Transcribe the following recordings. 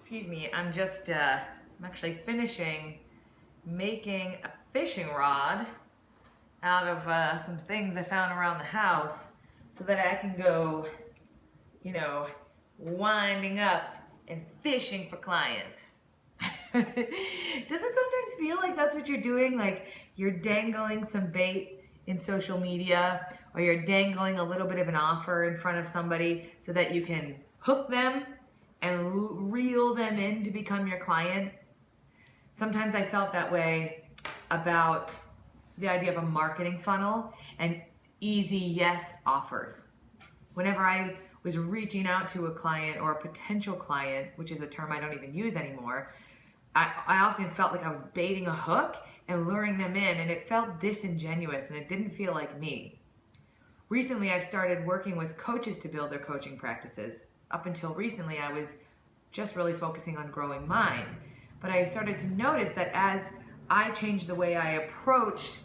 Excuse me, I'm actually finishing making a fishing rod out of some things I found around the house so that I can go, winding up and fishing for clients. Does it sometimes feel like that's what you're doing? Like you're dangling some bait in social media, or you're dangling a little bit of an offer in front of somebody so that you can hook them and reel them in to become your client? Sometimes I felt that way about the idea of a marketing funnel and easy yes offers. Whenever I was reaching out to a client or a potential client, which is a term I don't even use anymore, I often felt like I was baiting a hook and luring them in, and it felt disingenuous and it didn't feel like me. Recently, I've started working with coaches to build their coaching practices. Up until recently, I was just really focusing on growing mine. But I started to notice that as I changed the way I approached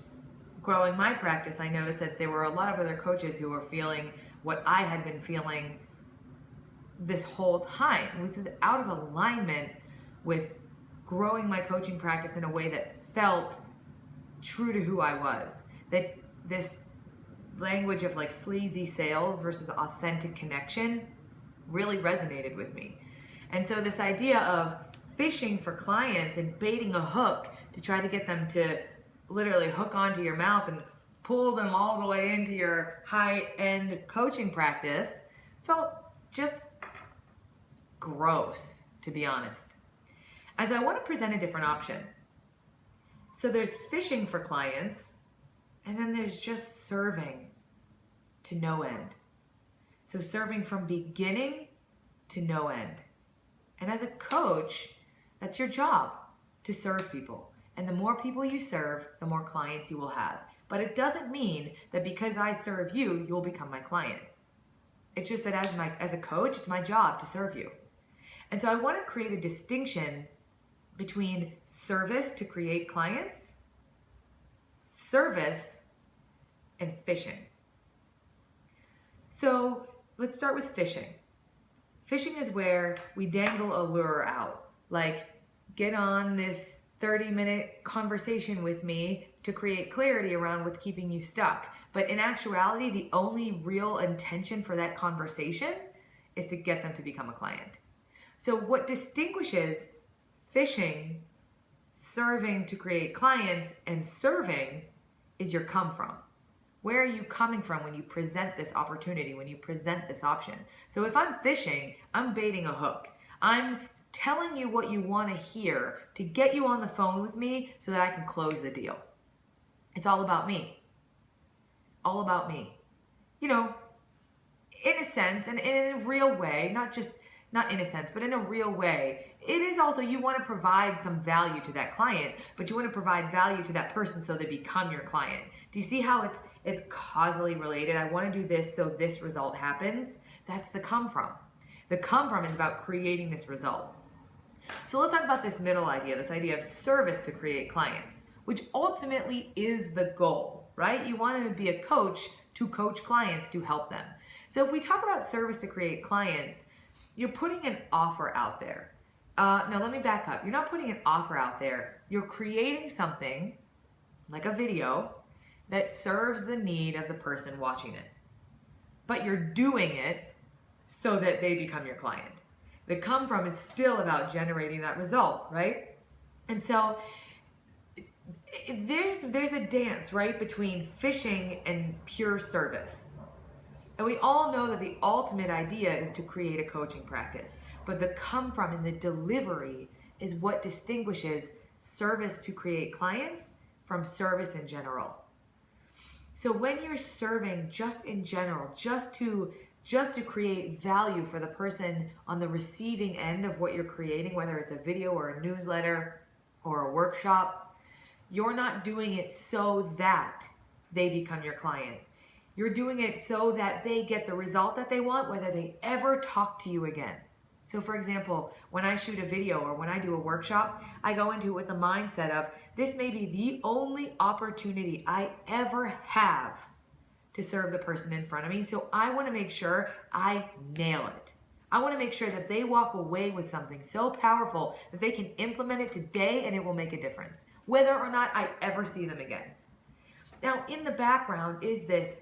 growing my practice, I noticed that there were a lot of other coaches who were feeling what I had been feeling this whole time, which is out of alignment with growing my coaching practice in a way that felt true to who I was. That this language of like sleazy sales versus authentic connection really resonated with me. And so this idea of fishing for clients and baiting a hook to try to get them to literally hook onto your mouth and pull them all the way into your high-end coaching practice felt just gross, to be honest. And so I want to present a different option. So there's fishing for clients, and then there's just serving to no end. So serving from beginning to no end. And as a coach, that's your job, to serve people. And the more people you serve, the more clients you will have. But it doesn't mean that because I serve you, you'll become my client. It's just that as a coach, it's my job to serve you. And so I want to create a distinction between service to create clients, service, and fishing. So let's start with fishing. Fishing is where we dangle a lure out, like get on this 30-minute conversation with me to create clarity around what's keeping you stuck. But in actuality, the only real intention for that conversation is to get them to become a client. So what distinguishes fishing, serving to create clients, and serving is your come from. Where are you coming from when you present this opportunity, when you present this option? So if I'm fishing, I'm baiting a hook. I'm telling you what you want to hear to get you on the phone with me so that I can close the deal. It's all about me. It's all about me. In a sense, and in a real way, not in a sense, but in a real way, it is also you want to provide some value to that client, but you want to provide value to that person so they become your client. Do you see how it's causally related? I want to do this so this result happens. That's the come from. The come from is about creating this result. So let's talk about this middle idea, this idea of service to create clients, which ultimately is the goal, right? You want to be a coach to coach clients to help them. So if we talk about service to create clients, you're putting an offer out there. Now let me back up. You're not putting an offer out there. You're creating something like a video that serves the need of the person watching it. But you're doing it so that they become your client. The come from is still about generating that result, right? And so there's a dance, right, between fishing and pure service. And we all know that the ultimate idea is to create a coaching practice, but the come from and the delivery is what distinguishes service to create clients from service in general. So when you're serving just in general, just to create value for the person on the receiving end of what you're creating, whether it's a video or a newsletter or a workshop, you're not doing it so that they become your client. You're doing it so that they get the result that they want, whether they ever talk to you again. So for example, when I shoot a video or when I do a workshop, I go into it with the mindset of this may be the only opportunity I ever have to serve the person in front of me. So I want to make sure I nail it. I want to make sure that they walk away with something so powerful that they can implement it today and it will make a difference, whether or not I ever see them again. Now, in the background is this,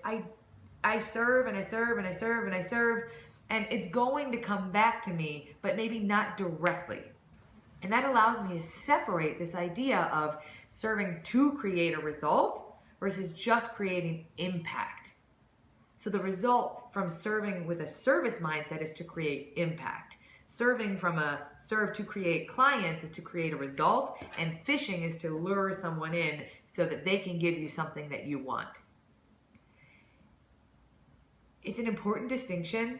I serve and I serve and I serve and I serve, and it's going to come back to me, but maybe not directly. And that allows me to separate this idea of serving to create a result versus just creating impact. So the result from serving with a service mindset is to create impact. Serving from a serve to create clients is to create a result, and fishing is to lure someone in so that they can give you something that you want. It's an important distinction.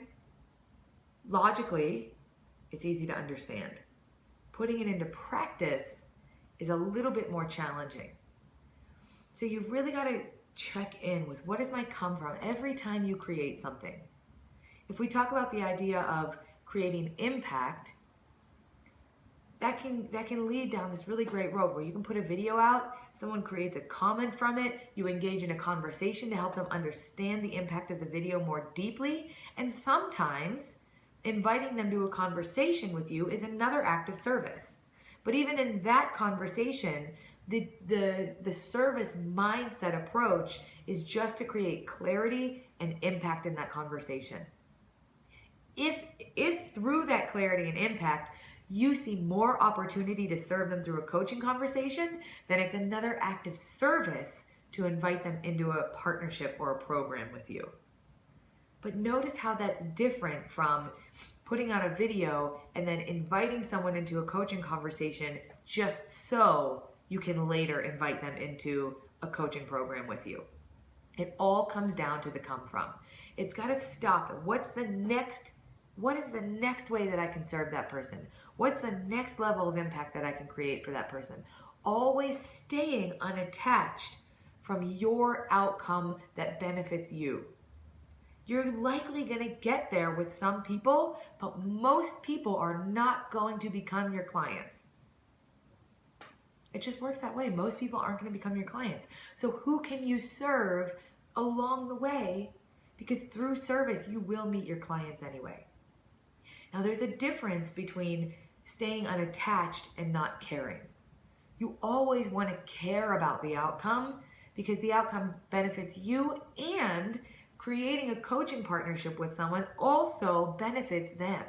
Logically, it's easy to understand. Putting it into practice is a little bit more challenging. So you've really got to check in with, what does my come from every time you create something? If we talk about the idea of creating impact, that can lead down this really great road where you can put a video out, someone creates a comment from it, you engage in a conversation to help them understand the impact of the video more deeply, and sometimes inviting them to a conversation with you is another act of service. But even in that conversation, the service mindset approach is just to create clarity and impact in that conversation. If through that clarity and impact, you see more opportunity to serve them through a coaching conversation, then it's another act of service to invite them into a partnership or a program with you. But notice how that's different from putting out a video and then inviting someone into a coaching conversation just so you can later invite them into a coaching program with you. It all comes down to the come from. It's got to stop. What is the next way that I can serve that person? What's the next level of impact that I can create for that person? Always staying unattached from your outcome that benefits you. You're likely going to get there with some people, but most people are not going to become your clients. It just works that way. Most people aren't going to become your clients. So who can you serve along the way? Because through service, you will meet your clients anyway. Now, there's a difference between staying unattached and not caring. You always want to care about the outcome because the outcome benefits you, and creating a coaching partnership with someone also benefits them.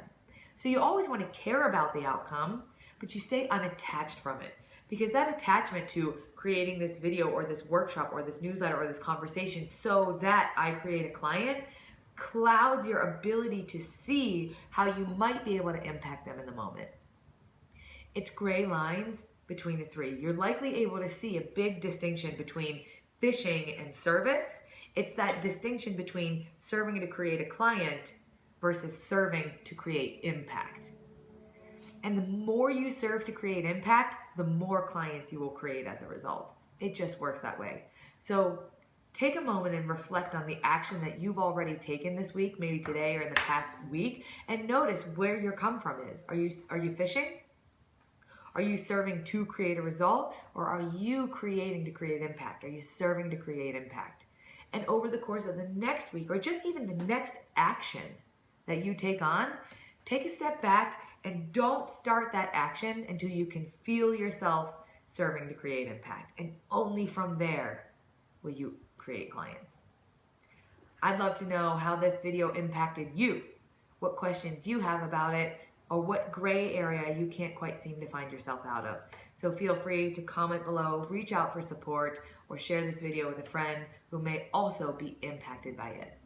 So you always want to care about the outcome, but you stay unattached from it, because that attachment to creating this video or this workshop or this newsletter or this conversation so that I create a client clouds your ability to see how you might be able to impact them in the moment. It's gray lines between the three. You're likely able to see a big distinction between fishing and service. It's that distinction between serving to create a client versus serving to create impact. And the more you serve to create impact, the more clients you will create as a result. It just works that way. So take a moment and reflect on the action that you've already taken this week, maybe today or in the past week, and notice where your come from is. Are you fishing? Are you serving to create a result? Or are you creating to create impact? Are you serving to create impact? And over the course of the next week, or just even the next action that you take on, take a step back and don't start that action until you can feel yourself serving to create impact. And only from there will you create clients. I'd love to know how this video impacted you, what questions you have about it, or what gray area you can't quite seem to find yourself out of. So feel free to comment below, reach out for support, or share this video with a friend who may also be impacted by it.